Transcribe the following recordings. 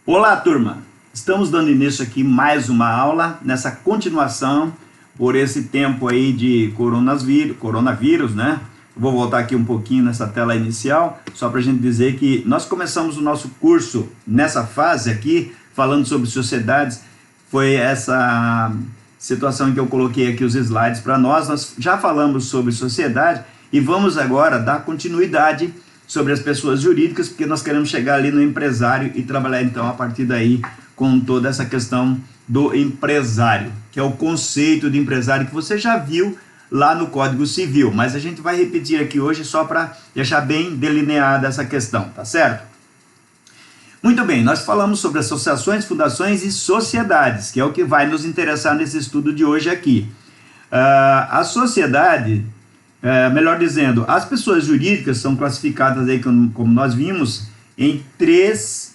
Olá, turma! Estamos dando início aqui mais uma aula, nessa continuação por esse tempo aí de coronavírus, né? Vou voltar aqui um pouquinho nessa tela inicial, só para a gente dizer que nós começamos o nosso curso nessa fase aqui, falando sobre sociedades. Foi essa situação em que eu coloquei aqui os slides para nós já falamos sobre sociedade e vamos agora dar continuidade sobre as pessoas jurídicas, porque nós queremos chegar ali no empresário e trabalhar então a partir daí com toda essa questão do empresário, que é o conceito de empresário que você já viu lá no Código Civil, mas a gente vai repetir aqui hoje só para deixar bem delineada essa questão, tá certo? Muito bem, nós falamos sobre associações, fundações e sociedades, que é o que vai nos interessar nesse estudo de hoje aqui. A sociedade, melhor dizendo, as pessoas jurídicas são classificadas aí, como nós vimos, em três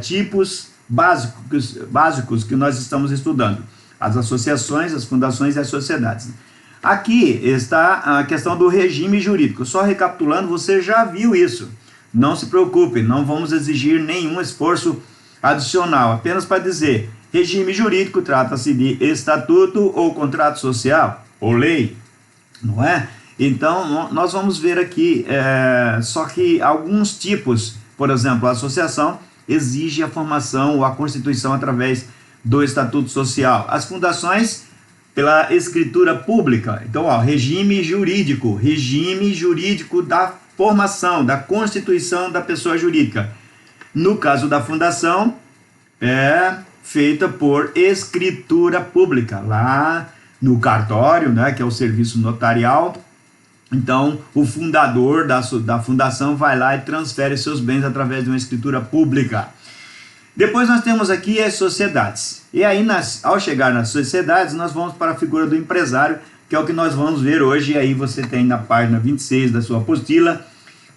tipos básicos que nós estamos estudando: as associações, as fundações e as sociedades. Aqui está a questão do regime jurídico. Só recapitulando, você já viu isso. Não se preocupe, não vamos exigir nenhum esforço adicional, apenas para dizer: regime jurídico trata-se de estatuto ou contrato social ou lei, não é? Então, nós vamos ver aqui, só que alguns tipos, por exemplo, a associação exige a formação ou a constituição através do estatuto social. As fundações, pela escritura pública. Então, regime jurídico da formação, da constituição da pessoa jurídica. No caso da fundação, é feita por escritura pública, lá no cartório, né, que é o serviço notarial. Então, o fundador da fundação vai lá e transfere seus bens através de uma escritura pública. Depois nós temos aqui as sociedades. E aí, ao chegar nas sociedades, nós vamos para a figura do empresário, que é o que nós vamos ver hoje. E aí você tem na página 26 da sua apostila,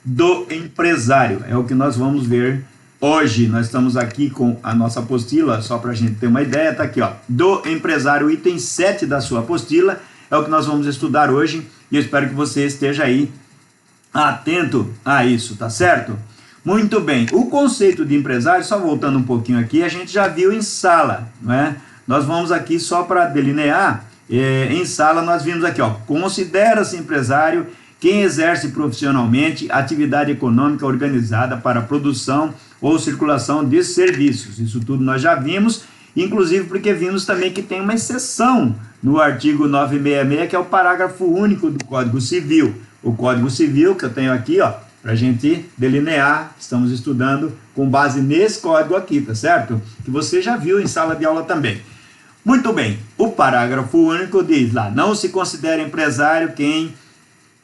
do empresário. É o que nós vamos ver hoje. Nós estamos aqui com a nossa apostila, só para a gente ter uma ideia, está aqui, ó, do empresário, item 7 da sua apostila, é o que nós vamos estudar hoje, e eu espero que você esteja aí atento a isso, tá certo? Muito bem, o conceito de empresário, só voltando um pouquinho aqui, a gente já viu em sala, né? Nós vamos aqui só para delinear, em sala nós vimos aqui, ó, considera-se empresário quem exerce profissionalmente atividade econômica organizada para produção ou circulação de serviços. Isso tudo nós já vimos, inclusive porque vimos também que tem uma exceção no artigo 966, que é o parágrafo único do Código Civil. O Código Civil que eu tenho aqui, ó, para a gente delinear, estamos estudando com base nesse código aqui, tá certo? Que você já viu em sala de aula também. Muito bem, o parágrafo único diz lá: não se considera empresário quem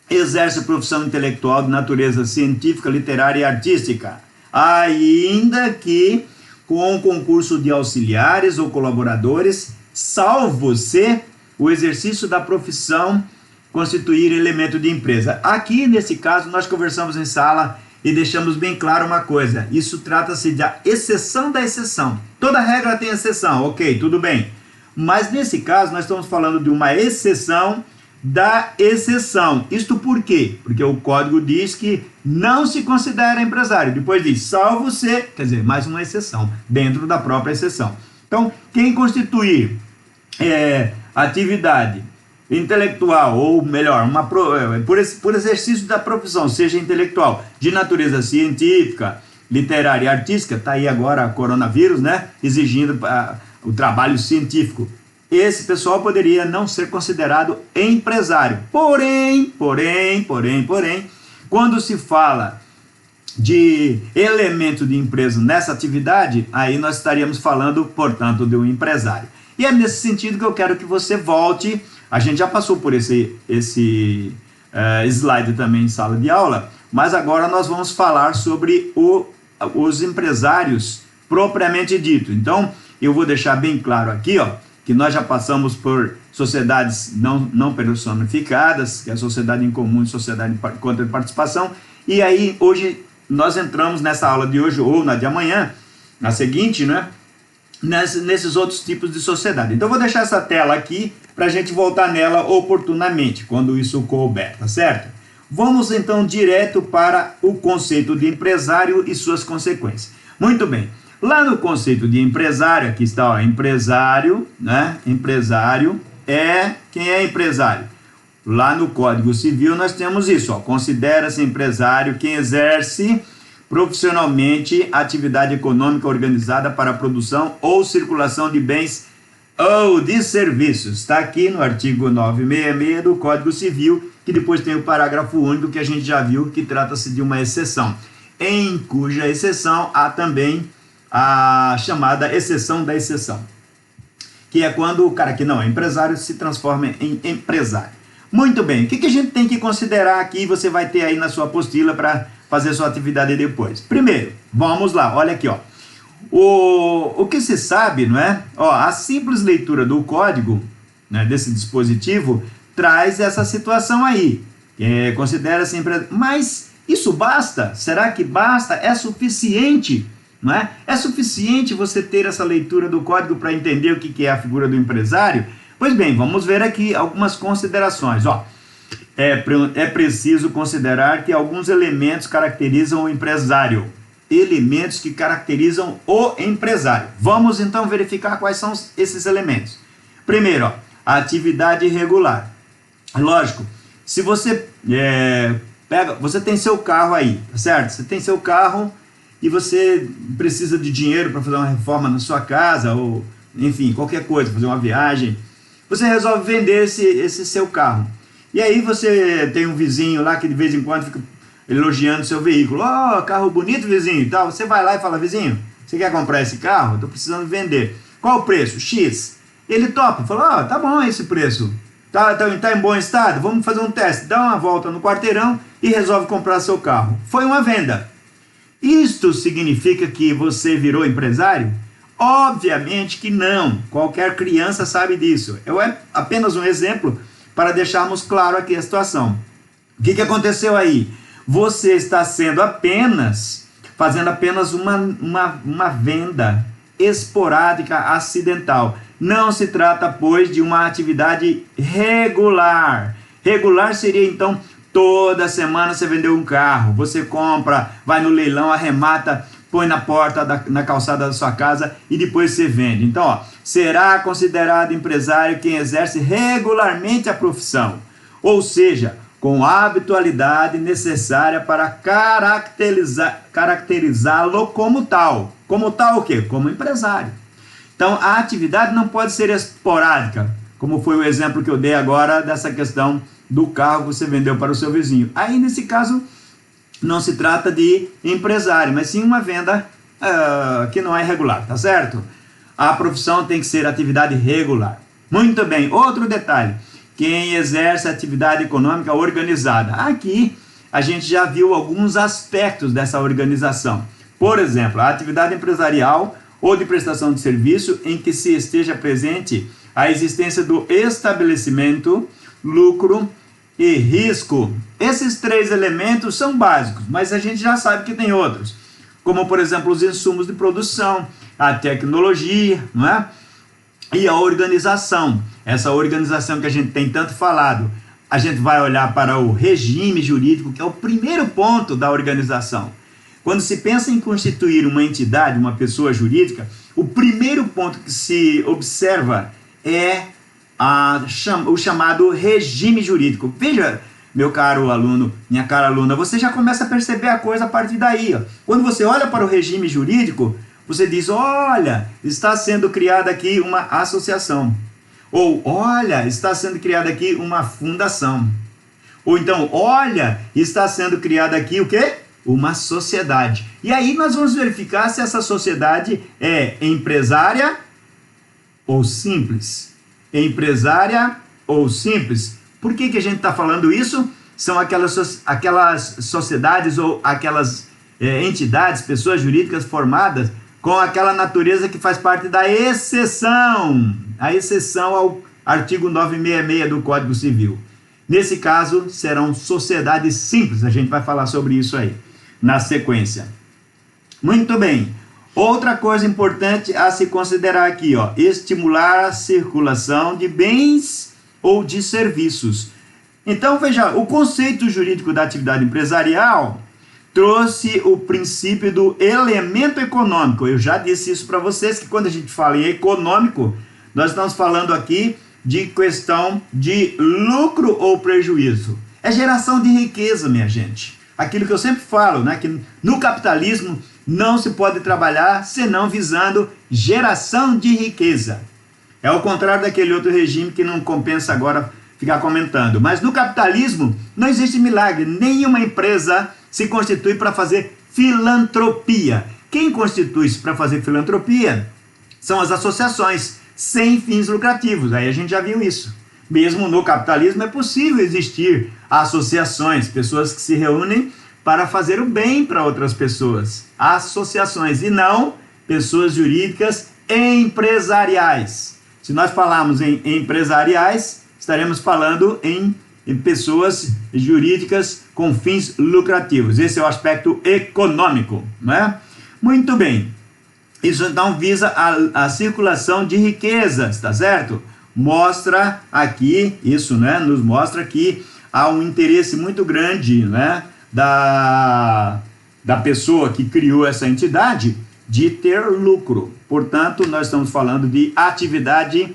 exerce profissão intelectual de natureza científica, literária e artística, ainda que com o concurso de auxiliares ou colaboradores, salvo se o exercício da profissão constituir elemento de empresa. Aqui, nesse caso, nós conversamos em sala e deixamos bem claro uma coisa: isso trata-se da exceção da exceção. Toda regra tem exceção, ok, tudo bem. Mas nesse caso, nós estamos falando de uma exceção da exceção. Isto por quê? Porque o código diz que não se considera empresário. Depois diz, salvo se, quer dizer, mais uma exceção, dentro da própria exceção. Então, quem constituir atividade intelectual, ou melhor, por exercício da profissão, seja intelectual, de natureza científica, literária e artística, está aí agora o coronavírus, né, exigindo o trabalho científico. Esse pessoal poderia não ser considerado empresário. Porém, quando se fala de elemento de empresa nessa atividade, aí nós estaríamos falando, portanto, de um empresário. E é nesse sentido que eu quero que você volte. A gente já passou por esse slide também em sala de aula, mas agora nós vamos falar sobre os empresários propriamente dito. Então, eu vou deixar bem claro aqui, ó, que nós já passamos por sociedades não personificadas, que é a sociedade em comum e sociedade contra participação, e aí hoje nós entramos nessa aula de hoje, ou na de amanhã, na seguinte, né, nesses outros tipos de sociedade. Então eu vou deixar essa tela aqui para a gente voltar nela oportunamente, quando isso couber, tá certo? Vamos então direto para o conceito de empresário e suas consequências. Muito bem, Lá no conceito de empresário, aqui está, ó, empresário, né? Empresário é... Quem é empresário? Lá no Código Civil nós temos isso, ó. Considera-se empresário quem exerce profissionalmente atividade econômica organizada para a produção ou circulação de bens ou de serviços. Está aqui no artigo 966 do Código Civil, que depois tem o parágrafo único que a gente já viu, que trata-se de uma exceção, em cuja exceção há também a chamada exceção da exceção, que é quando o cara que não é empresário se transforma em empresário. Muito bem, o que a gente tem que considerar aqui? Você vai ter aí na sua apostila para fazer sua atividade depois. Primeiro, vamos lá, olha aqui, ó. O que se sabe, não é? Ó, a simples leitura do código, né, desse dispositivo traz essa situação aí. Considera-se empresário. Mas isso basta? Será que basta? É suficiente? Não é? É suficiente você ter essa leitura do código para entender o que é a figura do empresário? Pois bem, vamos ver aqui algumas considerações. Ó, é preciso considerar que alguns elementos caracterizam o empresário. Elementos que caracterizam o empresário. Vamos então verificar quais são esses elementos. Primeiro, ó, a atividade irregular. Lógico, se você você tem seu carro aí, certo? Você tem seu carro e você precisa de dinheiro para fazer uma reforma na sua casa, ou enfim, qualquer coisa, fazer uma viagem. Você resolve vender esse seu carro. E aí você tem um vizinho lá que de vez em quando fica elogiando seu veículo. Oh, carro bonito, vizinho, e tal. Você vai lá e fala, vizinho, você quer comprar esse carro? Estou precisando vender. Qual o preço? X. Ele topa, fala, tá bom esse preço. Tá em bom estado? Vamos fazer um teste. Dá uma volta no quarteirão e resolve comprar seu carro. Foi uma venda. Isto significa que você virou empresário? Obviamente que não. Qualquer criança sabe disso. É apenas um exemplo para deixarmos claro aqui a situação. O que aconteceu aí? Você está fazendo apenas uma venda esporádica, acidental. Não se trata, pois, de uma atividade regular. Regular seria, então, toda semana você vendeu um carro, você compra, vai no leilão, arremata, põe na porta, na calçada da sua casa e depois você vende. Então, ó, será considerado empresário quem exerce regularmente a profissão, ou seja, com a habitualidade necessária para caracterizá-lo como tal. Como tal o quê? Como empresário. Então, a atividade não pode ser esporádica, como foi o exemplo que eu dei agora dessa questão do carro que você vendeu para o seu vizinho. Aí, nesse caso, não se trata de empresário, mas sim uma venda que não é regular, tá certo? A profissão tem que ser atividade regular. Muito bem, outro detalhe. Quem exerce atividade econômica organizada. Aqui, a gente já viu alguns aspectos dessa organização. Por exemplo, a atividade empresarial ou de prestação de serviço em que se esteja presente a existência do estabelecimento, lucro e risco. Esses três elementos são básicos, mas a gente já sabe que tem outros, como por exemplo os insumos de produção, a tecnologia, não é? E a organização. Essa organização que a gente tem tanto falado, a gente vai olhar para o regime jurídico, que é o primeiro ponto da organização. Quando se pensa em constituir uma entidade, uma pessoa jurídica, o primeiro ponto que se observa é o chamado regime jurídico. Veja, meu caro aluno, minha cara aluna, você já começa a perceber a coisa a partir daí. Ó. Quando você olha para o regime jurídico, você diz, olha, está sendo criada aqui uma associação. Ou, olha, está sendo criada aqui uma fundação. Ou então, olha, está sendo criada aqui o quê? Uma sociedade. E aí nós vamos verificar se essa sociedade é empresária ou simples. Empresária ou simples. Por que a gente está falando isso? São aquelas sociedades ou aquelas entidades, pessoas jurídicas formadas com aquela natureza que faz parte da exceção. A exceção ao artigo 966 do Código Civil. Nesse caso, serão sociedades simples. A gente vai falar sobre isso aí na sequência. Muito bem. Outra coisa importante a se considerar aqui, ó, estimular a circulação de bens ou de serviços. Então, veja, o conceito jurídico da atividade empresarial trouxe o princípio do elemento econômico. Eu já disse isso para vocês, que quando a gente fala em econômico, nós estamos falando aqui de questão de lucro ou prejuízo. É geração de riqueza, minha gente. Aquilo que eu sempre falo, né, que no capitalismo não se pode trabalhar senão visando geração de riqueza. É o contrário daquele outro regime que não compensa agora ficar comentando. Mas no capitalismo não existe milagre. Nenhuma empresa se constitui para fazer filantropia. Quem constitui-se para fazer filantropia são as associações sem fins lucrativos. Aí a gente já viu isso. Mesmo no capitalismo é possível existir associações, pessoas que se reúnem para fazer o bem para outras pessoas. Associações e não pessoas jurídicas empresariais. Se nós falarmos em empresariais, estaremos falando em pessoas jurídicas com fins lucrativos. Esse é o aspecto econômico, não é? Muito bem. Isso então visa a circulação de riquezas, tá certo? Mostra aqui, isso, né? Nos mostra que há um interesse muito grande, né? Da pessoa que criou essa entidade de ter lucro. Portanto, nós estamos falando de atividade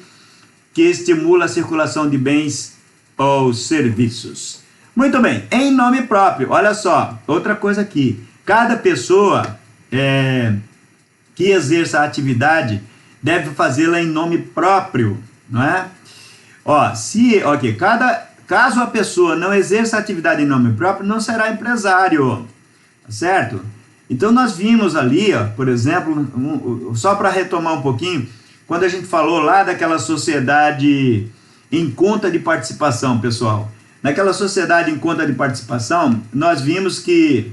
que estimula a circulação de bens ou serviços. Muito bem, em nome próprio, olha só, outra coisa aqui, cada pessoa que exerça a atividade deve fazê-la em nome próprio, não é? Caso a pessoa não exerça a atividade em nome próprio, não será empresário, certo? Então nós vimos ali, por exemplo, só para retomar um pouquinho, quando a gente falou lá daquela sociedade em conta de participação, pessoal. Naquela sociedade em conta de participação, nós vimos que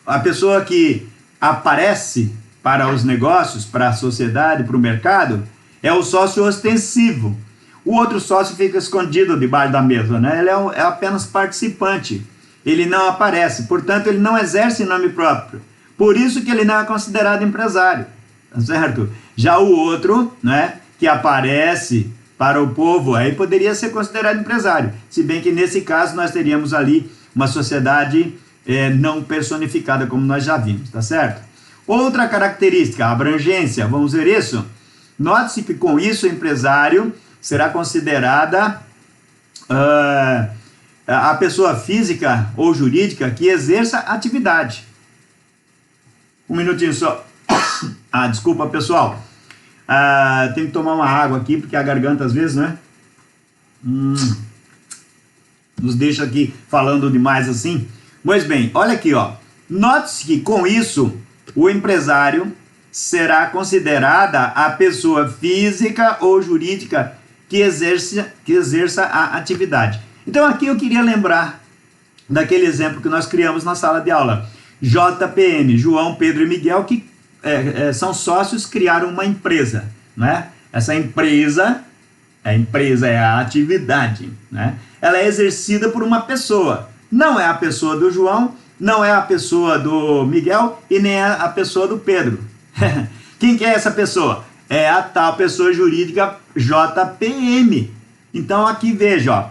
a pessoa que aparece para os negócios, para a sociedade, para o mercado, é o sócio ostensivo. O outro sócio fica escondido debaixo da mesa, né? Ele é apenas participante. Ele não aparece, portanto, ele não exerce em nome próprio. Por isso que ele não é considerado empresário, tá certo? Já o outro, né, que aparece para o povo, aí poderia ser considerado empresário. Se bem que nesse caso nós teríamos ali uma sociedade não personificada, como nós já vimos, tá certo? Outra característica, a abrangência, vamos ver isso? Note-se que com isso o empresário será considerada a pessoa física ou jurídica que exerça atividade. Um minutinho só. Desculpa, pessoal. Tenho que tomar uma água aqui, porque a garganta às vezes, né? Nos deixa aqui falando demais assim. Pois bem, olha aqui, ó. Note-se que com isso o empresário será considerada a pessoa física ou jurídica que exerça a atividade. Então aqui eu queria lembrar daquele exemplo que nós criamos na sala de aula. JPM, João, Pedro e Miguel, que são sócios, criaram uma empresa, né? Essa empresa, é a atividade, né? Ela é exercida por uma pessoa. Não é a pessoa do João, não é a pessoa do Miguel e nem é a pessoa do Pedro. Quem que é essa pessoa? É a tal pessoa jurídica JPM. Então aqui veja, ó,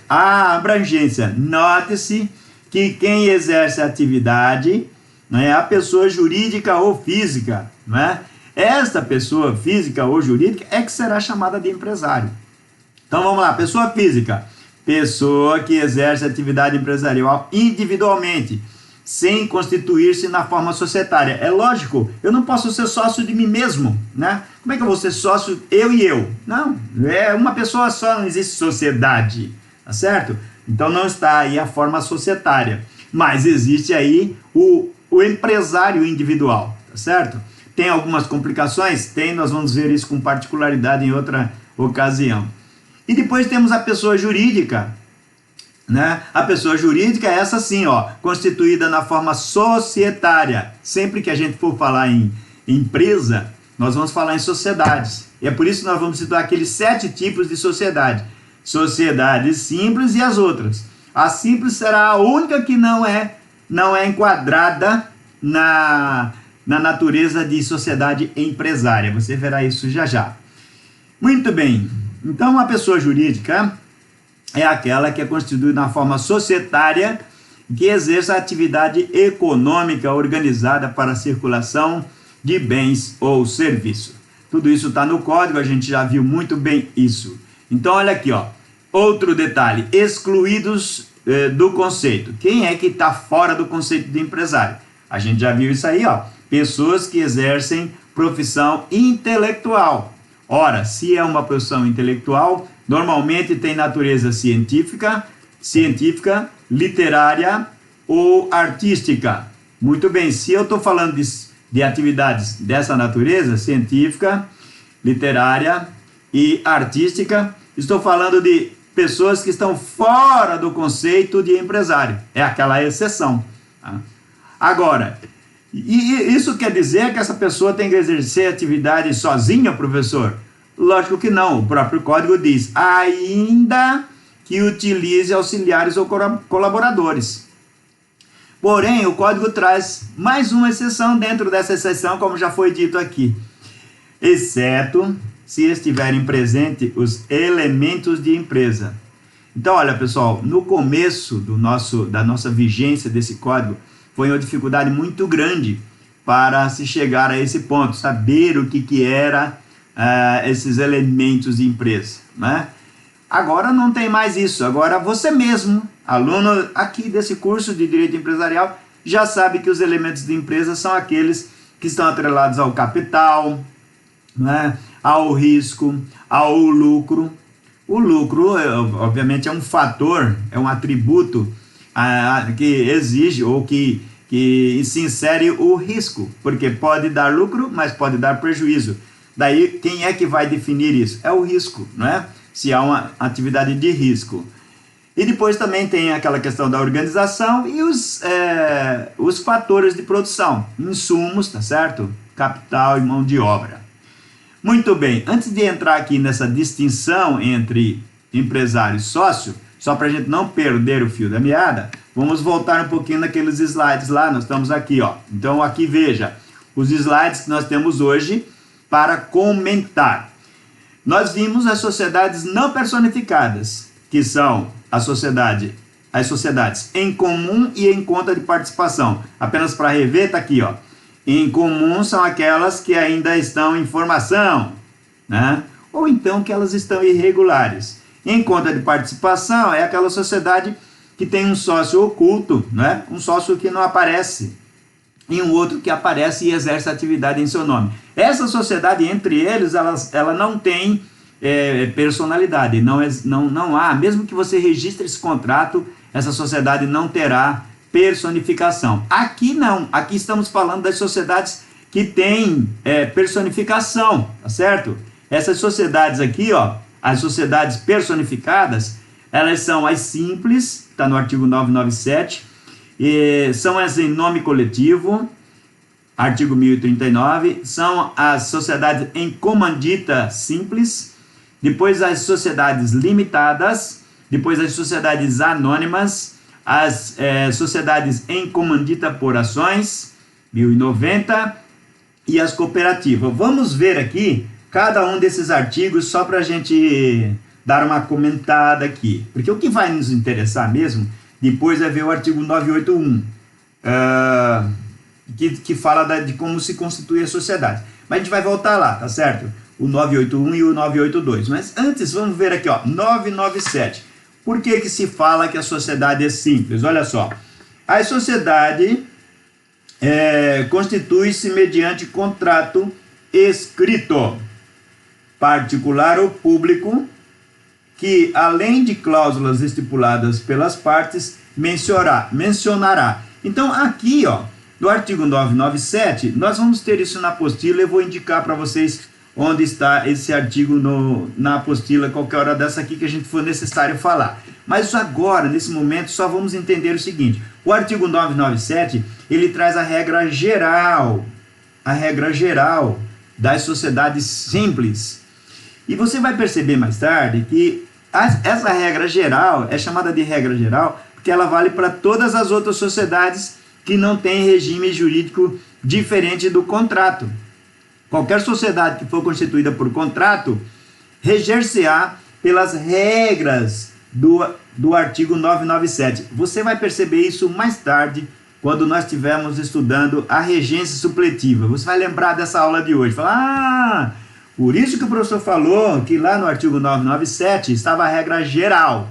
a abrangência. Note-se que quem exerce a atividade, né, é a pessoa jurídica ou física, né? Esta pessoa física ou jurídica é que será chamada de empresário. Então vamos lá, pessoa física, pessoa que exerce atividade empresarial individualmente, sem constituir-se na forma societária. É lógico, eu não posso ser sócio de mim mesmo, né? Como é que eu vou ser sócio eu e eu? Não, é uma pessoa só, não existe sociedade, tá certo? Então não está aí a forma societária, mas existe aí o empresário individual, tá certo? Tem algumas complicações? Tem, nós vamos ver isso com particularidade em outra ocasião. E depois temos a pessoa jurídica, né? A pessoa jurídica é essa sim, ó, constituída na forma societária. Sempre que a gente for falar em empresa, nós vamos falar em sociedades. E é por isso que nós vamos citar aqueles 7 tipos de sociedade. Sociedade simples e as outras. A simples será a única que não é enquadrada na natureza de sociedade empresária. Você verá isso já já. Muito bem. Então, uma pessoa jurídica é aquela que é constituída na forma societária que exerça atividade econômica organizada para a circulação de bens ou serviços. Tudo isso está no código, a gente já viu muito bem isso. Então, olha aqui, ó, outro detalhe, excluídos do conceito. Quem é que está fora do conceito de empresário? A gente já viu isso aí, ó, pessoas que exercem profissão intelectual. Ora, se é uma profissão intelectual, normalmente tem natureza científica, literária ou artística. Muito bem, se eu estou falando de atividades dessa natureza, científica, literária e artística, estou falando de pessoas que estão fora do conceito de empresário. É aquela exceção. Tá? Agora, isso quer dizer que essa pessoa tem que exercer atividade sozinha, professor? Lógico que não. O próprio código diz, ainda que utilize auxiliares ou colaboradores. Porém, o código traz mais uma exceção dentro dessa exceção, como já foi dito aqui. Exceto se estiverem presentes os elementos de empresa. Então, olha, pessoal, no começo da nossa vigência desse código, foi uma dificuldade muito grande para se chegar a esse ponto, saber o que era esses elementos de empresa, né? Agora não tem mais isso, agora você mesmo, aluno aqui desse curso de Direito Empresarial, já sabe que os elementos de empresa são aqueles que estão atrelados ao capital, né, ao risco, ao lucro. O lucro, obviamente, é um fator, é um atributo que exige ou que se insere o risco, porque pode dar lucro, mas pode dar prejuízo. Daí, quem é que vai definir isso? É o risco, não é? Se há uma atividade de risco. E depois também tem aquela questão da organização e os fatores de produção, insumos, tá certo? Capital e mão de obra. Muito bem, antes de entrar aqui nessa distinção entre empresário e sócio, só para a gente não perder o fio da meada, vamos voltar um pouquinho naqueles slides lá, nós estamos aqui, ó. Então aqui veja, os slides que nós temos hoje para comentar. Nós vimos as sociedades não personificadas, que são as sociedades em comum e em conta de participação. Apenas para rever, está aqui, ó. Em comum são aquelas que ainda estão em formação, né? Ou então que elas estão irregulares. Em conta de participação é aquela sociedade que tem um sócio oculto, né? Um sócio que não aparece, e um outro que aparece e exerce atividade em seu nome. Essa sociedade, entre eles, ela não tem personalidade, não há, mesmo que você registre esse contrato, essa sociedade não terá personificação. Aqui não, aqui estamos falando das sociedades que têm personificação, tá certo? Essas sociedades aqui, ó, as sociedades personificadas, elas são as simples, está no artigo 997, são as em nome coletivo, artigo 1039, são as sociedades em comandita simples, depois as sociedades limitadas, depois as sociedades anônimas, as sociedades em comandita por ações, 1090, e as cooperativas. Vamos ver aqui cada um desses artigos só para a gente dar uma comentada aqui, porque o que vai nos interessar mesmo depois é ver o artigo 981, que fala de como se constitui a sociedade. Mas a gente vai voltar lá, tá certo? O 981 e o 982. Mas antes, vamos ver aqui, ó, 997. Por que se fala que a sociedade é simples? Olha só. A sociedade constitui-se mediante contrato escrito, particular ou público, que, além de cláusulas estipuladas pelas partes, mencionará. Então, aqui, ó, no artigo 997, nós vamos ter isso na apostila. Eu vou indicar para vocês onde está esse artigo na apostila, qualquer hora dessa aqui que a gente for necessário falar. Mas agora, nesse momento, só vamos entender o seguinte. O artigo 997, ele traz a regra geral das sociedades simples. E você vai perceber mais tarde que essa regra geral é chamada de regra geral porque ela vale para todas as outras sociedades que não têm regime jurídico diferente do contrato. Qualquer sociedade que for constituída por contrato reger-se-á pelas regras do artigo 997. Você vai perceber isso mais tarde, quando nós estivermos estudando a regência supletiva. Você vai lembrar dessa aula de hoje. Falar, por isso que o professor falou que lá no artigo 997 estava a regra geral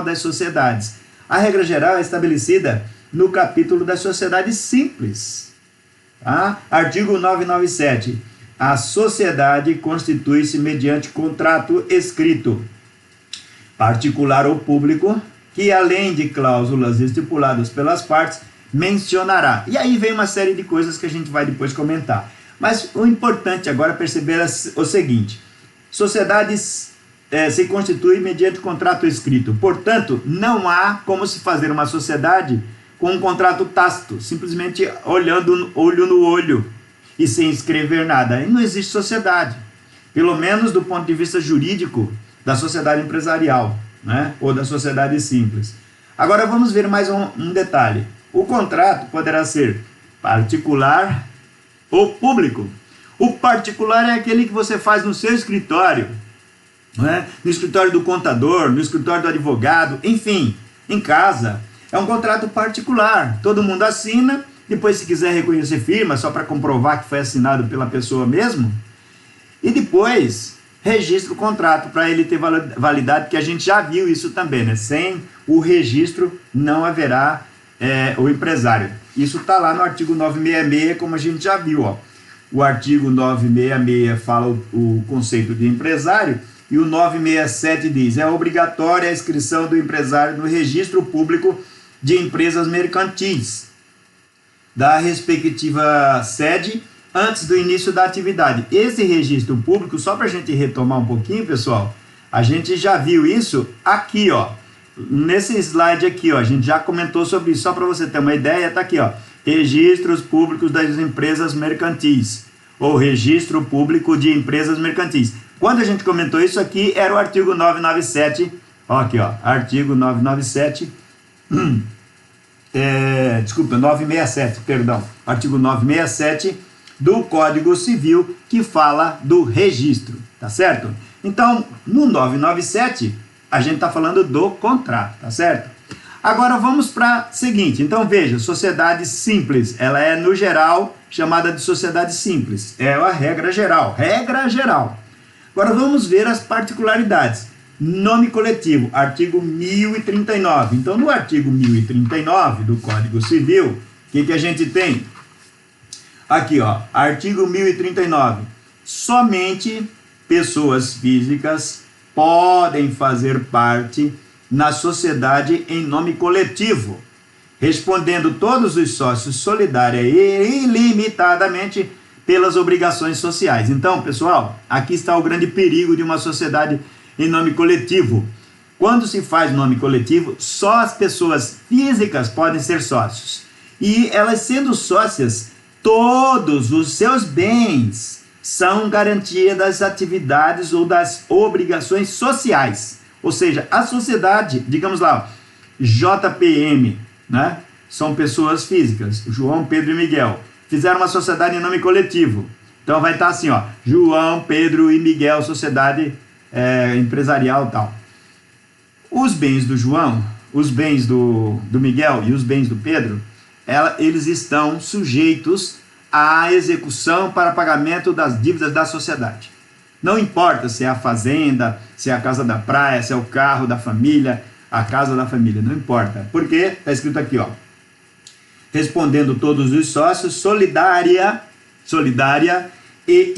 das sociedades. A regra geral é estabelecida no capítulo das sociedades simples. Tá? Artigo 997. A sociedade constitui-se mediante contrato escrito, particular ou público, que além de cláusulas estipuladas pelas partes, mencionará. E aí vem uma série de coisas que a gente vai depois comentar. Mas o importante agora é perceber o seguinte: sociedades se constituem mediante contrato escrito. Portanto, não há como se fazer uma sociedade com um contrato tácito, simplesmente olhando olho no olho e sem escrever nada. Aí não existe sociedade, pelo menos do ponto de vista jurídico da sociedade empresarial, né? Ou da sociedade simples. Agora vamos ver mais um detalhe. O contrato poderá ser particular ou público. O particular é aquele que você faz no seu escritório, né? No escritório do contador, no escritório do advogado, enfim, em casa. É um contrato particular, todo mundo assina. Depois, se quiser reconhecer firma, só para comprovar que foi assinado pela pessoa mesmo, e depois registra o contrato para ele ter validade, que a gente já viu isso também, né? Sem o registro não haverá o empresário. Isso está lá no artigo 966, como a gente já viu, ó. O artigo 966 fala o conceito de empresário, e o 967 diz: é obrigatória a inscrição do empresário no registro público de empresas mercantis da respectiva sede antes do início da atividade. Esse registro público, só para a gente retomar um pouquinho, pessoal, a gente já viu isso aqui, ó, nesse slide aqui, ó, a gente já comentou sobre isso, só para você ter uma ideia, tá aqui, ó, registros públicos das empresas mercantis, ou registro público de empresas mercantis. Quando a gente comentou isso aqui, era o artigo 997, ó, aqui, ó, artigo 997, 967, perdão, artigo 967 do Código Civil, que fala do registro, tá certo? Então, no 997, a gente está falando do contrato, tá certo? Agora vamos para o seguinte, então veja, sociedade simples, ela é no geral chamada de sociedade simples, é a regra geral. Agora vamos ver as particularidades. Nome coletivo, artigo 1039. Então, no artigo 1039 do Código Civil, o que a gente tem? Aqui, ó, artigo 1039. Somente pessoas físicas podem fazer parte na sociedade em nome coletivo, respondendo todos os sócios solidária e ilimitadamente pelas obrigações sociais. Então, pessoal, aqui está o grande perigo de uma sociedade em nome coletivo. Quando se faz nome coletivo, só as pessoas físicas podem ser sócios. E elas sendo sócias, todos os seus bens são garantia das atividades ou das obrigações sociais. Ou seja, a sociedade, digamos lá, JPM, né? São pessoas físicas, João, Pedro e Miguel, fizeram uma sociedade em nome coletivo. Então vai estar assim, ó, João, Pedro e Miguel, sociedade empresarial e tal. Os bens do João, os bens do Miguel e os bens do Pedro, eles estão sujeitos à execução para pagamento das dívidas da sociedade. Não importa se é a fazenda, se é a casa da praia, se é o carro da família, a casa da família, não importa. Porque está escrito aqui, ó, respondendo todos os sócios, solidária e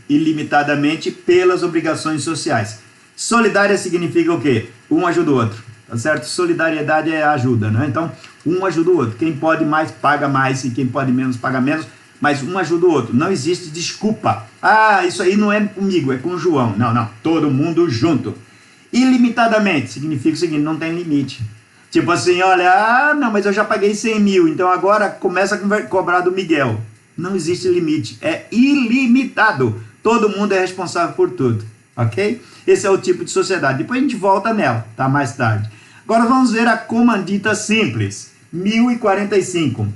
ilimitadamente pelas obrigações sociais. Solidária significa o quê? Um ajuda o outro, tá certo? Solidariedade é ajuda, né? Então, um ajuda o outro. Quem pode mais, paga mais, e quem pode menos, paga menos, mas um ajuda o outro. Não existe desculpa. Ah, isso aí não é comigo, é com o João. Não, todo mundo junto. Ilimitadamente significa o seguinte, não tem limite. Tipo assim, olha, não, mas eu já paguei 100 mil, então agora começa a cobrar do Miguel. Não existe limite, é ilimitado. Todo mundo é responsável por tudo, ok? Esse é o tipo de sociedade. Depois a gente volta nela, tá? Mais tarde. Agora vamos ver a comandita simples. 1045.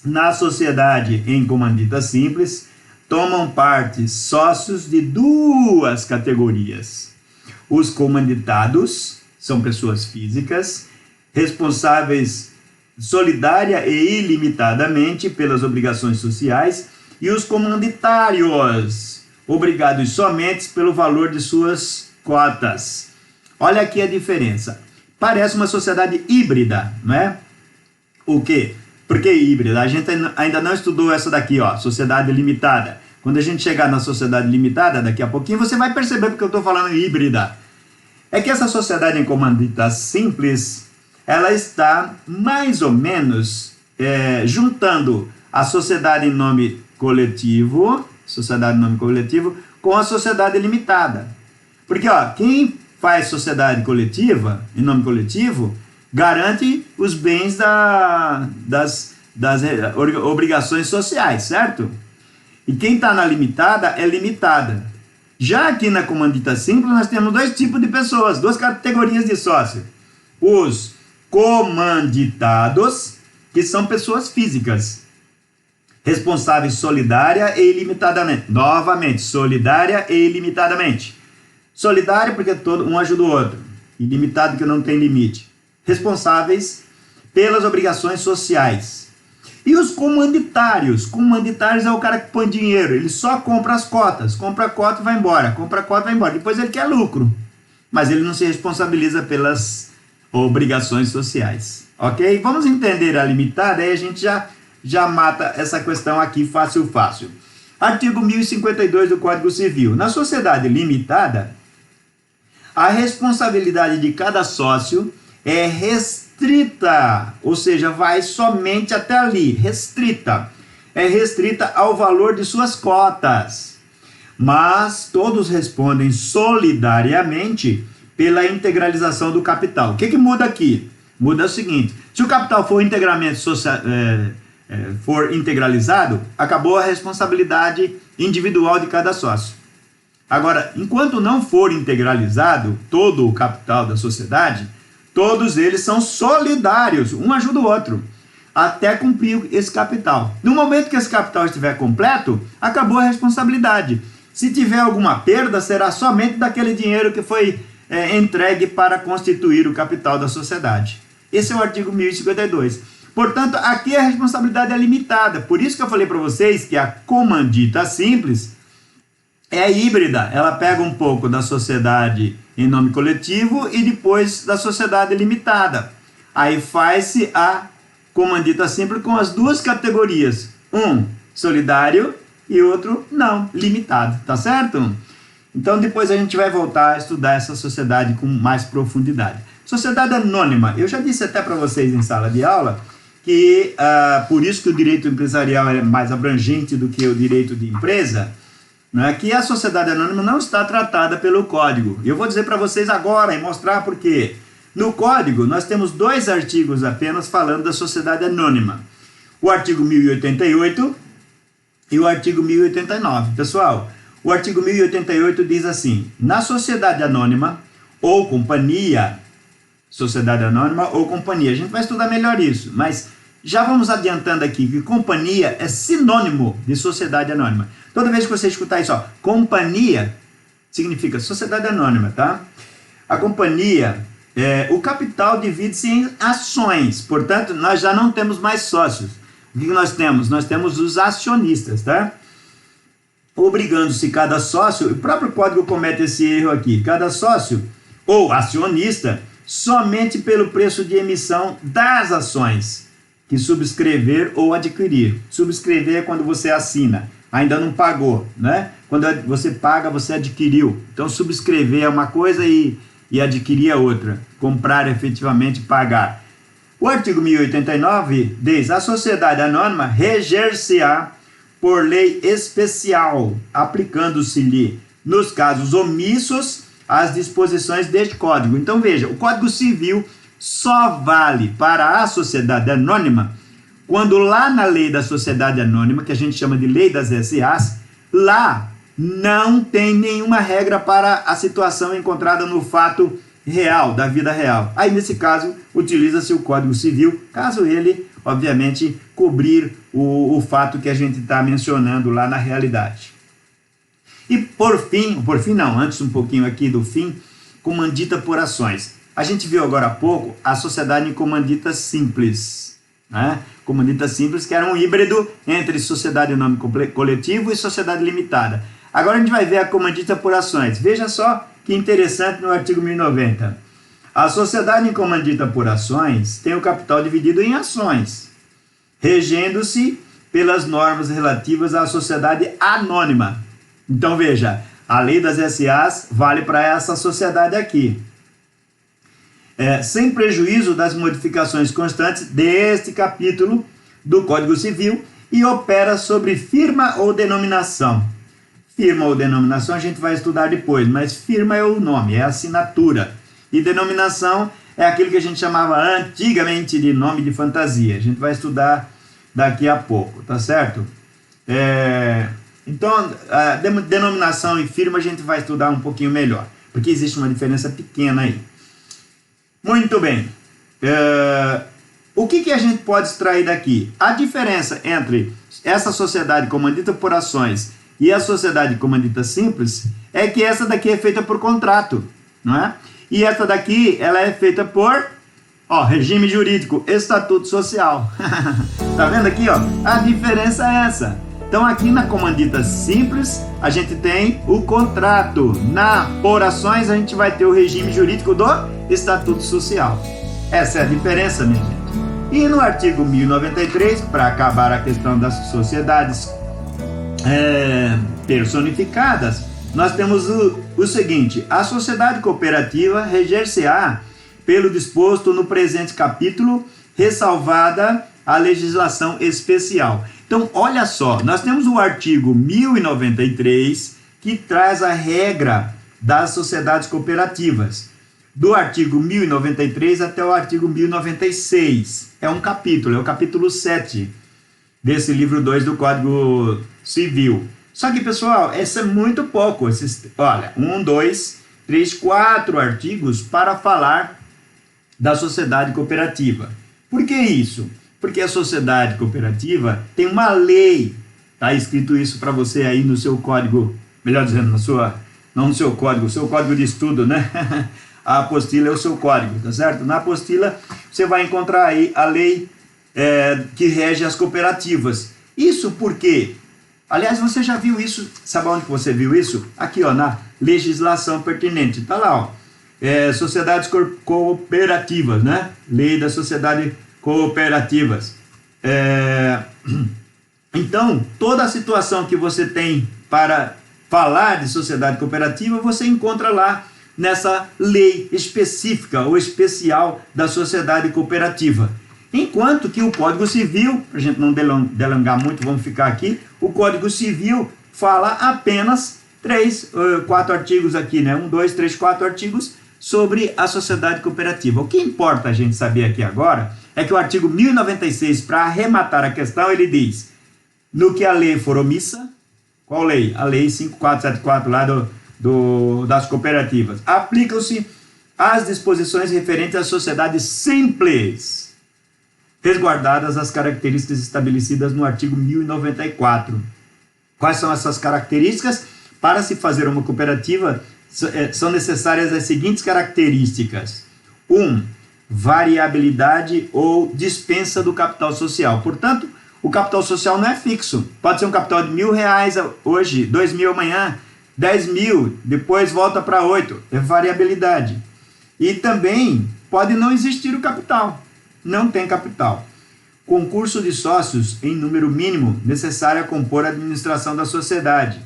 Na sociedade em comandita simples, tomam parte sócios de duas categorias. Os comanditados são pessoas físicas, responsáveis solidária e ilimitadamente pelas obrigações sociais, e os comanditários, obrigados somente pelo valor de suas cotas. Olha aqui a diferença. Parece uma sociedade híbrida, não é? O quê? Por que híbrida? A gente ainda não estudou essa daqui, ó, sociedade limitada. Quando a gente chegar na sociedade limitada, daqui a pouquinho, você vai perceber porque eu estou falando híbrida. É que essa sociedade em comandita simples, ela está mais ou menos juntando a sociedade em nome coletivo, com a sociedade limitada. Porque ó, quem faz sociedade coletiva, em nome coletivo, garante os bens das obrigações sociais, certo? E quem está na limitada é limitada. Já aqui na comandita simples, nós temos dois tipos de pessoas, duas categorias de sócio. Os comanditados, que são pessoas físicas, responsáveis solidária e ilimitadamente. Novamente, solidária e ilimitadamente. Solidário porque todo um ajuda o outro. Ilimitado que não tem limite. Responsáveis pelas obrigações sociais. E os comanditários? Comanditários é o cara que põe dinheiro. Ele só compra as cotas. Compra a cota e vai embora. Compra a cota e vai embora. Depois ele quer lucro. Mas ele não se responsabiliza pelas obrigações sociais. Ok? Vamos entender a limitada. Aí a gente já mata essa questão aqui fácil. Artigo 1052 do Código Civil. Na sociedade limitada, a responsabilidade de cada sócio é restrita, ou seja, vai somente até ali, restrita. É restrita ao valor de suas cotas. Mas todos respondem solidariamente pela integralização do capital. O que muda aqui? Muda o seguinte: se o capital for integralmente for integralizado, acabou a responsabilidade individual de cada sócio. Agora, enquanto não for integralizado todo o capital da sociedade, todos eles são solidários, um ajuda o outro, até cumprir esse capital. No momento que esse capital estiver completo, acabou a responsabilidade. Se tiver alguma perda, será somente daquele dinheiro que foi entregue para constituir o capital da sociedade. Esse é o artigo 1052. Portanto, aqui a responsabilidade é limitada. Por isso que eu falei para vocês que a comandita simples é híbrida. Ela pega um pouco da sociedade em nome coletivo e depois da sociedade limitada. Aí faz-se a comandita simples com as duas categorias. Um solidário e outro não, limitado. Tá certo? Então depois a gente vai voltar a estudar essa sociedade com mais profundidade. Sociedade anônima. Eu já disse até para vocês em sala de aula que por isso que o direito empresarial é mais abrangente do que o direito de empresa, né, que a sociedade anônima não está tratada pelo Código. Eu vou dizer para vocês agora e mostrar por quê. No Código, nós temos 2 artigos apenas falando da sociedade anônima. O artigo 1088 e o artigo 1089. Pessoal, o artigo 1088 diz assim: na sociedade anônima ou companhia, sociedade anônima ou companhia. A gente vai estudar melhor isso, mas já vamos adiantando aqui que companhia é sinônimo de sociedade anônima. Toda vez que você escutar isso, ó, companhia, significa sociedade anônima, tá? A companhia, o capital divide-se em ações, portanto, nós já não temos mais sócios. O que nós temos? Nós temos os acionistas, tá? Obrigando-se cada sócio, o próprio Código comete esse erro aqui, cada sócio ou acionista, somente pelo preço de emissão das ações que subscrever ou adquirir. Subscrever é quando você assina, ainda não pagou, né? Quando você paga, você adquiriu. Então, subscrever é uma coisa e adquirir é outra. Comprar, efetivamente, pagar. O artigo 1089 diz: a sociedade anônima reger-se-á por lei especial, aplicando-se-lhe, nos casos omissos, as disposições deste Código. Então, veja, o Código Civil só vale para a sociedade anônima quando lá na lei da sociedade anônima, que a gente chama de lei das SAs, lá não tem nenhuma regra para a situação encontrada no fato real, da vida real. Aí, nesse caso, utiliza-se o Código Civil, caso ele, obviamente, cobrir o fato que a gente está mencionando lá na realidade. E por fim não, antes um pouquinho aqui do fim, comandita por ações. A gente viu agora há pouco a sociedade em comandita simples, né? Comandita simples, que era um híbrido entre sociedade em nome coletivo e sociedade limitada. Agora a gente vai ver a comandita por ações. Veja só que interessante no artigo 1090. A sociedade em comandita por ações tem o capital dividido em ações, regendo-se pelas normas relativas à sociedade anônima. Então veja, a lei das SAs vale para essa sociedade aqui. Sem prejuízo das modificações constantes deste capítulo do Código Civil e opera sobre firma ou denominação. Firma ou denominação a gente vai estudar depois, mas firma é o nome, é a assinatura. E denominação é aquilo que a gente chamava antigamente de nome de fantasia. A gente vai estudar daqui a pouco, tá certo? Então, a denominação e firma a gente vai estudar um pouquinho melhor, porque existe uma diferença pequena aí. Muito bem. O que a gente pode extrair daqui? A diferença entre essa sociedade comandita por ações e a sociedade comandita simples é que essa daqui é feita por contrato, não é? E essa daqui, ela é feita por, regime jurídico, estatuto social. Tá vendo aqui, A diferença é essa. Então, aqui na comandita simples, a gente tem o contrato. Por ações, a gente vai ter o regime jurídico do estatuto social. Essa é a diferença, minha gente. E no artigo 1093, para acabar a questão das sociedades personificadas, nós temos o seguinte: a sociedade cooperativa reger-se-á pelo disposto no presente capítulo, ressalvada a legislação especial. Então, olha só, nós temos o artigo 1093, que traz a regra das sociedades cooperativas. Do artigo 1093 até o artigo 1096. É um capítulo, é o capítulo 7 desse livro 2 do Código Civil. Só que, pessoal, esse é muito pouco. Olha, 1, 2, 3, 4 artigos para falar da sociedade cooperativa. Por que isso? Porque a sociedade cooperativa tem uma lei. Está escrito isso para você aí no seu código, melhor dizendo, não no seu código de estudo, né? A apostila é o seu código, tá certo? Na apostila você vai encontrar aí a lei que rege as cooperativas. Isso porque, aliás, você já viu isso, sabe onde você viu isso? Aqui, na legislação pertinente, tá lá, sociedades cooperativas, né? Lei das sociedades cooperativas. Então, toda a situação que você tem para falar de sociedade cooperativa, você encontra lá nessa lei específica ou especial da sociedade cooperativa. Enquanto que o Código Civil, para a gente não delongar muito, vamos ficar aqui, o Código Civil fala apenas 4 artigos aqui, né? 1, 2, 3, 4 artigos sobre a sociedade cooperativa. O que importa a gente saber aqui agora é que o artigo 1096, para arrematar a questão, ele diz: no que a lei for omissa, qual lei? A lei 5474 lá das cooperativas. Aplicam-se as disposições referentes à sociedade simples, resguardadas as características estabelecidas no artigo 1094. Quais são essas características? Para se fazer uma cooperativa, são necessárias as seguintes características. 1. Variabilidade ou dispensa do capital social. Portanto, o capital social não é fixo. Pode ser um capital de R$1.000 hoje, R$2.000 amanhã, 10.000, depois volta para 8. É variabilidade. E também pode não existir o capital. Não tem capital. Concurso de sócios em número mínimo necessário a compor a administração da sociedade,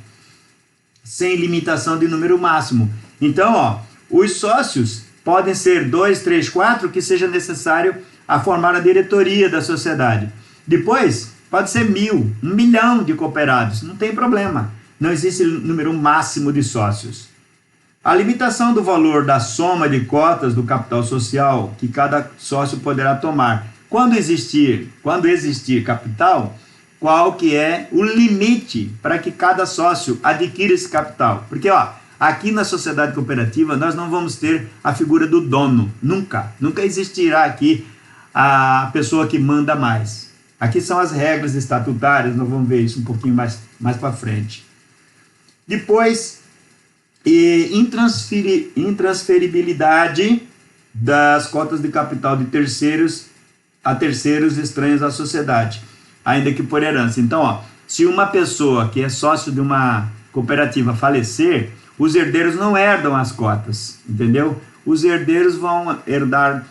sem limitação de número máximo. Então, os sócios podem ser 2, 3, 4, que seja necessário a formar a diretoria da sociedade. Depois, pode ser 1.000, 1 milhão de cooperados, não tem problema. Não existe número máximo de sócios. A limitação do valor da soma de cotas do capital social que cada sócio poderá tomar. Quando existir capital, qual que é o limite para que cada sócio adquira esse capital? Porque, aqui na sociedade cooperativa, nós não vamos ter a figura do dono, nunca. Nunca existirá aqui a pessoa que manda mais. Aqui são as regras estatutárias, nós vamos ver isso um pouquinho mais para frente. Depois, e intransferibilidade das cotas de capital de terceiros a terceiros estranhos à sociedade, ainda que por herança. Então, ó, se uma pessoa que é sócio de uma cooperativa falecer, os herdeiros não herdam as cotas, entendeu? Os herdeiros vão herdar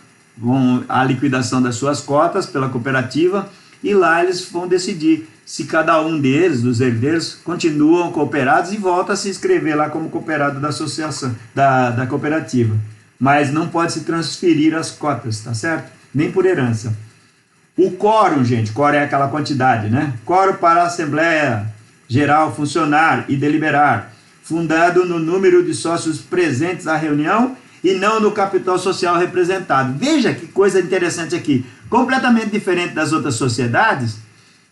a liquidação das suas cotas pela cooperativa, e lá eles vão decidir se cada um deles, dos herdeiros, continuam cooperados e volta a se inscrever lá como cooperado da associação, da cooperativa. Mas não pode se transferir as cotas, tá certo? Nem por herança. O quórum, gente, quórum é aquela quantidade, né? Quórum para a Assembleia Geral funcionar e deliberar, fundado no número de sócios presentes à reunião e não no capital social representado. Veja que coisa interessante aqui. Completamente diferente das outras sociedades,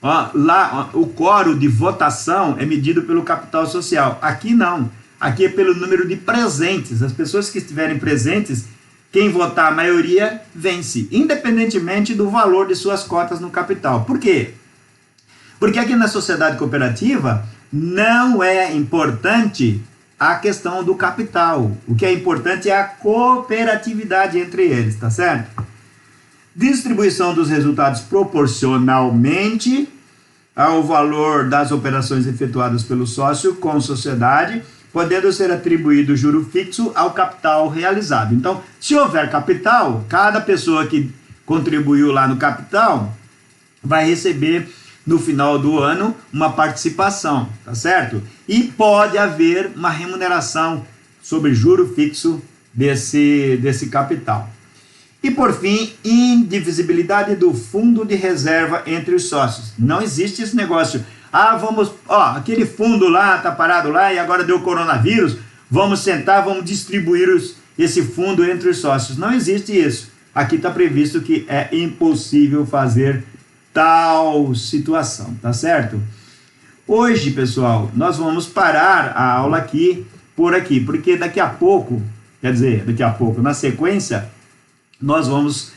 ó, lá ó, o quórum de votação é medido pelo capital social. Aqui não. Aqui é pelo número de presentes. As pessoas que estiverem presentes, quem votar a maioria vence, independentemente do valor de suas cotas no capital. Por quê? Porque aqui na sociedade cooperativa não é importante a questão do capital. O que é importante é a cooperatividade entre eles, tá certo? Distribuição dos resultados proporcionalmente ao valor das operações efetuadas pelo sócio com sociedade, podendo ser atribuído juro fixo ao capital realizado. Então, se houver capital, cada pessoa que contribuiu lá no capital vai receber no final do ano uma participação, tá certo? E pode haver uma remuneração sobre juro fixo desse capital. E por fim, indivisibilidade do fundo de reserva entre os sócios. Não existe esse negócio. Ah, aquele fundo lá tá parado lá e agora deu coronavírus, vamos sentar, vamos distribuir esse fundo entre os sócios. Não existe isso. Aqui está previsto que é impossível fazer tal situação, tá certo? Hoje, pessoal, nós vamos parar a aula aqui, porque daqui a pouco, na sequência, nós vamos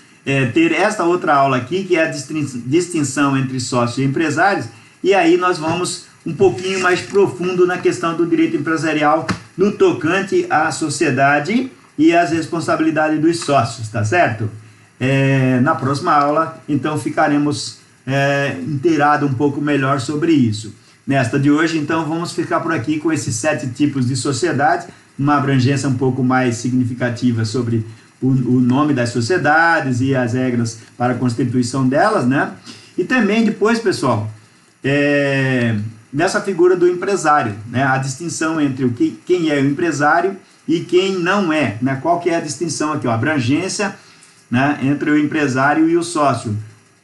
ter esta outra aula aqui, que é a distinção entre sócios e empresários, e aí nós vamos um pouquinho mais profundo na questão do direito empresarial no tocante à sociedade e às responsabilidades dos sócios, tá certo? Na próxima aula, então, ficaremos inteirados um pouco melhor sobre isso. Nesta de hoje, então, vamos ficar por aqui com esses 7 tipos de sociedade, uma abrangência um pouco mais significativa sobre o nome das sociedades e as regras para a constituição delas, né? E também depois, pessoal, nessa figura do empresário, né? A distinção entre quem é o empresário e quem não é, né? Qual que é a distinção aqui, ó? A abrangência, né, entre o empresário e o sócio.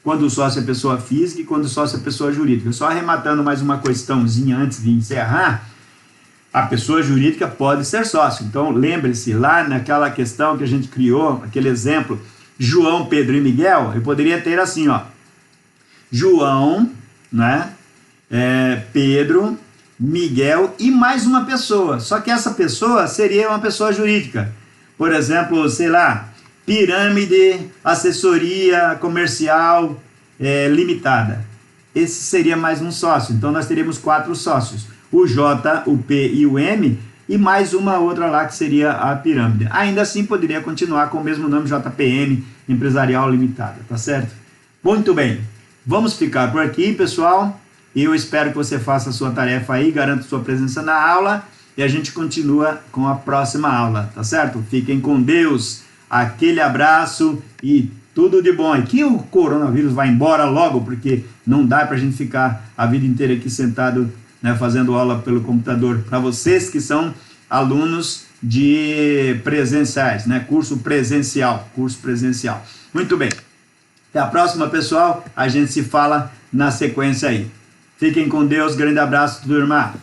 Quando o sócio é pessoa física e quando o sócio é pessoa jurídica. Só arrematando mais uma questãozinha antes de encerrar, a pessoa jurídica pode ser sócio. Então, lembre-se, lá naquela questão que a gente criou, aquele exemplo, João, Pedro e Miguel, eu poderia ter assim, ó, João, né, Pedro, Miguel e mais uma pessoa. Só que essa pessoa seria uma pessoa jurídica. Por exemplo, sei lá, Pirâmide Assessoria Comercial Limitada. Esse seria mais um sócio. Então, nós teríamos 4 sócios. O J, o P e o M, e mais uma outra lá que seria a Pirâmide. Ainda assim, poderia continuar com o mesmo nome, JPM Empresarial Limitada, tá certo? Muito bem, vamos ficar por aqui, pessoal. Eu espero que você faça a sua tarefa aí, garanta sua presença na aula, e a gente continua com a próxima aula, tá certo? Fiquem com Deus, aquele abraço e tudo de bom. E que o coronavírus vá embora logo, porque não dá pra gente ficar a vida inteira aqui sentado, né, fazendo aula pelo computador, para vocês que são alunos de presenciais, né, curso presencial. Muito bem, até a próxima, pessoal, a gente se fala na sequência aí. Fiquem com Deus, grande abraço, turma.